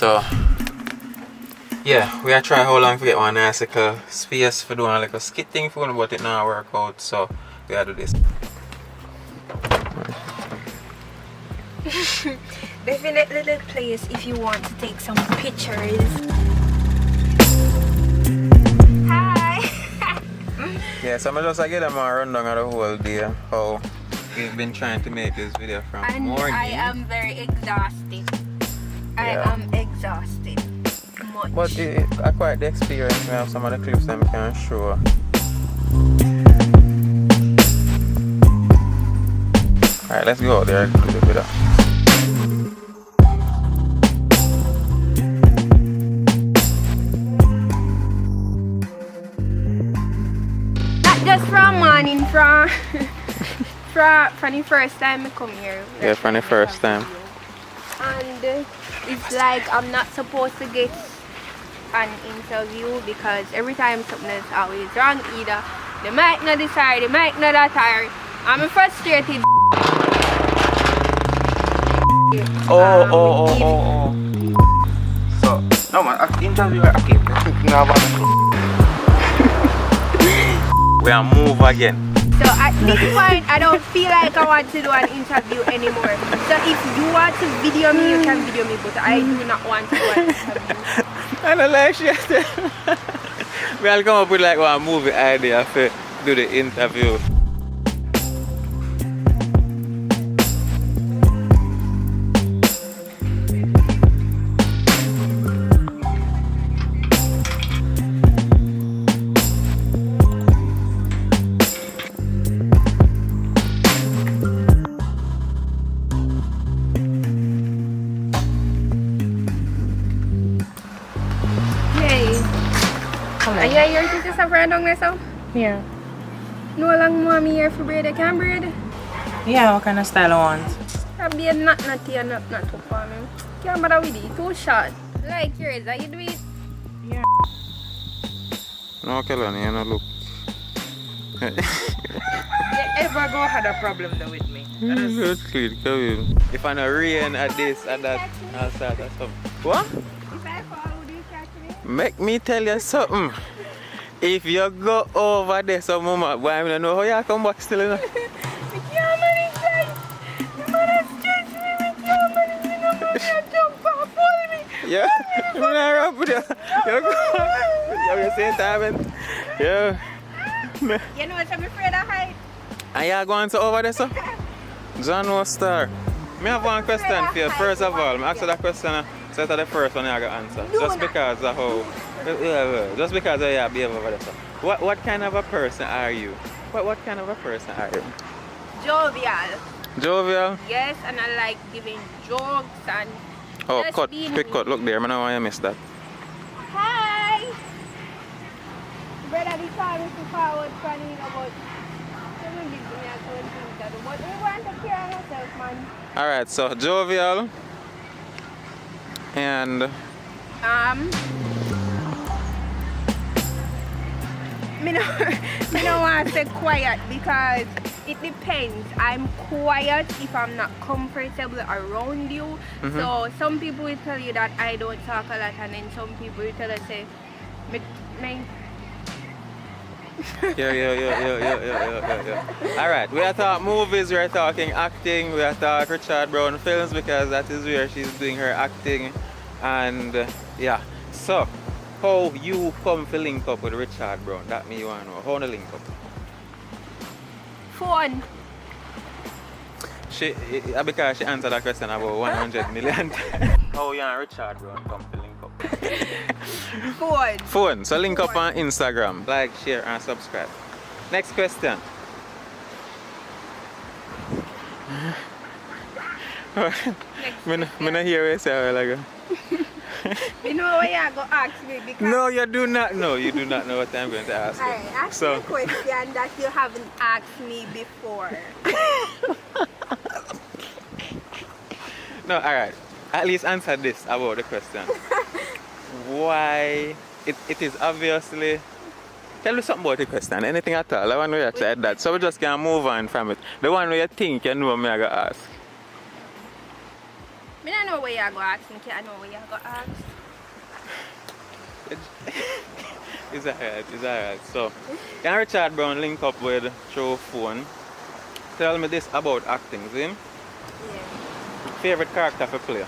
So yeah, we are trying how long to get one nice little space for doing a little skit thing for one, but it not work out, so we gotta do this. Definitely the place if you want to take some pictures. Hi! Yeah, so I'm just get them a rundown of the whole day, how we've been trying to make this video from And morning. I am very exhausted. I am exhausted. Much. But I quite the experience. We have some of the clips that we can show. Alright, let's go out there and do the video. Not just from morning, from the first time I come here. Yeah, from the first time. And it's like I'm not supposed to get an interview because every time something is always wrong, either the mic not this hard, the mic not that hard. I'm frustrated. Oh. So, no man, interview Ackeen. We are move again. So at this point, I don't feel like I want to do an interview anymore. So if you want to video me, you can video me, but I do not want to do an interview. I don't like shit. We'll come up with like one movie idea for do the interview. Are you here to just have random myself? Yeah. No long more me here for braid, I can braid. Yeah, what kind of style I want? I'll be a not here, not too for me. Can't bother with it, too short. Like yours, are you do it? Yeah. No, Kelani, you don't look. You ever go had a problem though with me? That's clean, come in. If I know rain at this, at that, I'll start at something. What? If I fall, would you catch me? Make me tell you something. If you go over there some moment, boy, I don't know how you come back still, you know. You can't manage that. You wanna stretch me, you can't manage me, no more, you jump and pull me. Yeah, I'm not rap with you. You're the same time, man. Yeah. You know what I'm afraid of height? And you going to over there, so? John no star. I have one question for you. First of all, I ask you that question, so that's the first one I got answer. Just because of how, just because of your behavior over there, so. What kind of a person are you? What kind of a person are you? Jovial. Jovial? Yes, and I like giving jokes and Oh, just cut, being quick cut. Look there, I don't want you to miss that. Hi! Brother, this time is too forward for me, but some busy me and some things to do. But we want to care of ourselves, man. Alright, so jovial and me no want to say quiet because it depends. I'm quiet if I'm not comfortable around you. So some people will tell you that I don't talk a lot, and then some people will tell you say me yeah. Alright, we are talking movies, we are talking acting, we are talking Richard Brown films because that is where she's doing her acting. And yeah, so how you come to link up with Richard Brown? That me you want to know. How to link up? phone. Because she answered that question about 100 million. How you and Richard Brown come to link up? Phone. Phone. So link up on Instagram. Like, share and subscribe. Next question. I'm not hear what you say like You know what you're going to ask me because no, you do not know. You do not know what I'm going to ask you. Alright, ask me a question that you haven't asked me before. No, alright. At least answer this about the question. Why? It is obviously. Tell me something about the question. Anything at all. I want to actually add that. So we just can move on from it. The one where you think you know me I got ask. I don't know where you're going to ask me. I know where you're going to ask. It's alright. So, can Richard Brown link up with through phone? Tell me this about acting, see? Yeah. Favorite character to play?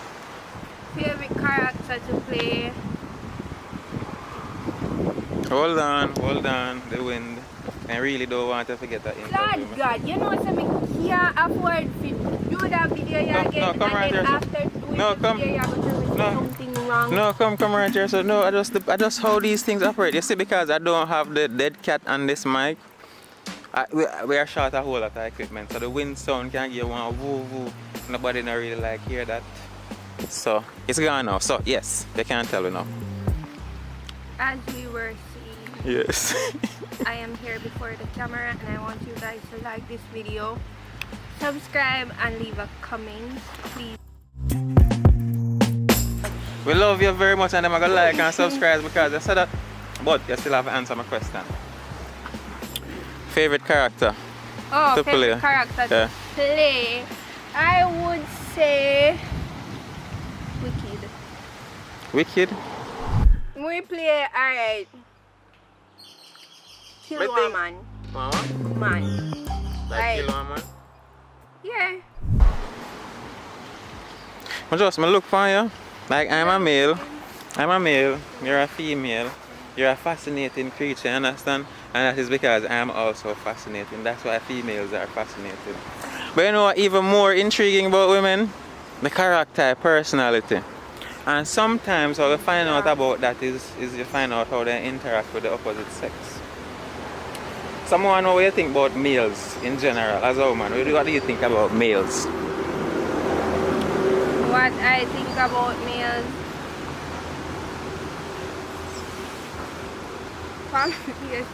Favorite character to play? Hold on, the wind. I really don't want to forget that interview. Lord God, you know something? You can't afford to do that video you No, again, no, come and right then here, after doing No, the come. video you're going to tell me No. something wrong. No, come right here. So no, I just how these things operate. You see, because I don't have the dead cat on this mic, we are short a whole lot of equipment, so the wind sound can give one woo woo. Nobody not really like hear that. So it's gone now. So yes, they can't tell me now. As we were seeing, Yes. I am here before the camera, and I want you guys to like this video, subscribe, and leave a comment, please. We love you very much, and I'm gonna like and subscribe because I said that. But you still have to answer my question. Favorite character? Oh, to favorite play. character Yeah. to play? I would say Wicked. Wicked? We play, alright. Kill I one think- man. Mama? Man. Like kill one man? Yeah. I just look for you. Like I'm a male, you're a female, you're a fascinating creature, understand? And that is because I'm also fascinating. That's why females are fascinated. But you know what even more intriguing about women? The character, personality. And sometimes how we find out about that is you find out how they interact with the opposite sex. Someone know what you think about males in general as a woman. What do you think about males? What I think about males. Yes.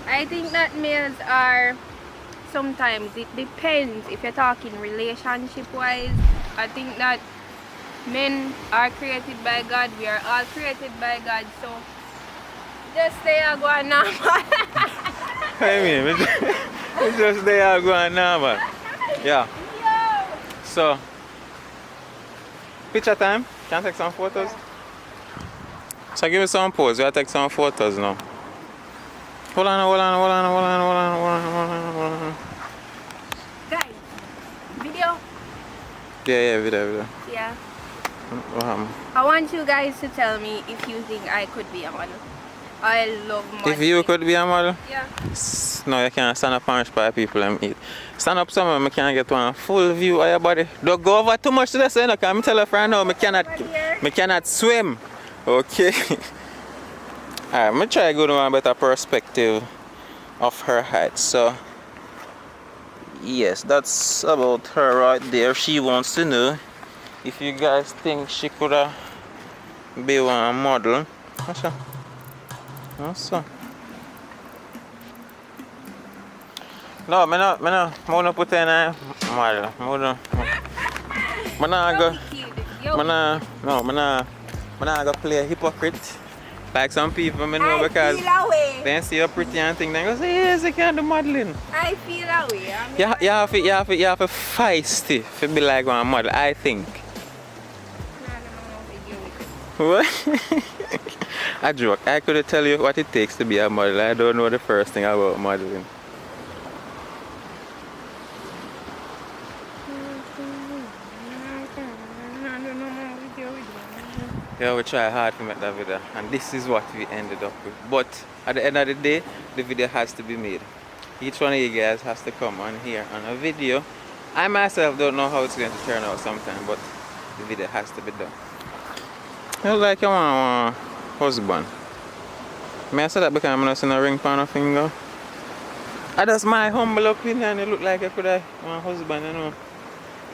I think that males are, sometimes it depends if you're talking relationship wise. I think that men are created by God, we are all created by God, so just stay and go on normal. I mean, it's just they are going normal. Yeah. Yo! So, picture time. Can I take some photos? So give me some pose. We'll take some photos now. Hold on. Guys, video? Yeah, video. Yeah. What happened? I want you guys to tell me if you think I could be a model. I love modeling. If you could be a model? Yeah. No, you can't stand up and inspire people and eat. Stand up somewhere, I can't get one full view of your body. Don't go over too much to the side, because I tell you right now, I cannot swim. Okay? Alright, I'm going to try to go to one better perspective of her height. So, yes, that's about her right there. She wants to know if you guys think she could be one model. Awesome. No, I don't put in a model. I'm not gonna play a hypocrite like some people I know, because they see you pretty and think they go say yes, I can do modeling. I feel that way. You have to feisty to be like one model, I think. What? I joke. I could tell you what it takes to be a model. I don't know the first thing about modeling. Yeah, we try hard to make that video, and this is what we ended up with. But at the end of the day, the video has to be made. Each one of you guys has to come on here on a video. I myself don't know how it's going to turn out sometime, but the video has to be done. You look like you want a husband. May I say that because I'm not seeing a ring on a finger? That's my humble opinion. You look like you could have a husband, you know.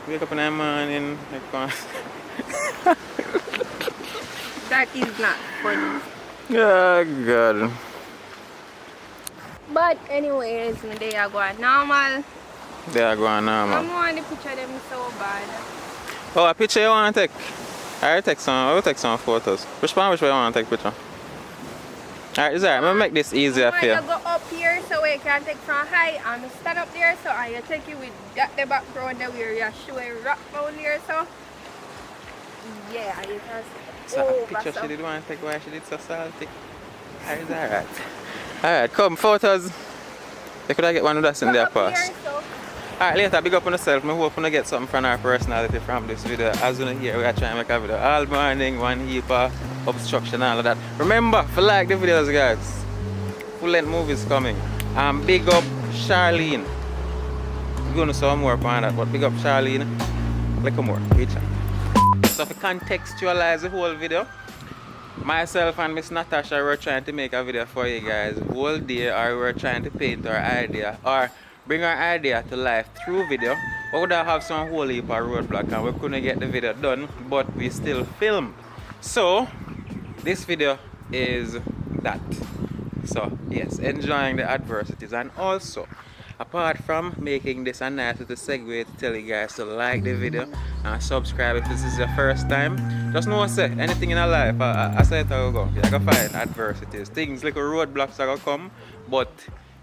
Wake up in the morning, like That is not funny. Oh God. But anyways, they are going normal. They are going normal. I want to picture them so bad. Oh, a picture you want to take? I'll take some photos. Which way you want to take picture? Alright, is alright. I'm gonna make this easier for you. I go up here so we can take from high and stand up there, so I take you with that the background that where you show a rock down there, so Yeah, it has. So Oh, picture that's she did want to take why she did so salty. It's alright. Alright, come photos. You could have get one of us in there first. Alright, later, big up on yourself. I hope you get something from our personality from this video. As you know here, we are trying to make a video all morning, one heap of obstruction and all of that. Remember, if you like the videos, guys, full length movies coming. Big up Charlene. We're going to do some more on that, but big up Charlene. Little more, reach out. So to contextualize the whole video, myself and Miss Natasha were trying to make a video for you guys whole day, or we were trying to paint our idea or bring our idea to life through video. We would have some whole heap of roadblock and we couldn't get the video done, but we still filmed. So this video is that. So yes, enjoying the adversities, and also apart from making this a nice little segue to tell you guys to like the video and subscribe if this is your first time. Just know say anything in your life, I say it will go. You're gonna find adversities. Things like roadblocks are gonna come, but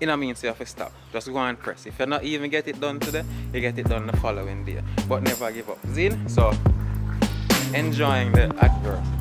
it don't mean you have to stop. Just go and press. If you not even get it done today, you get it done the following day. But never give up. Zine? So enjoying the adversity.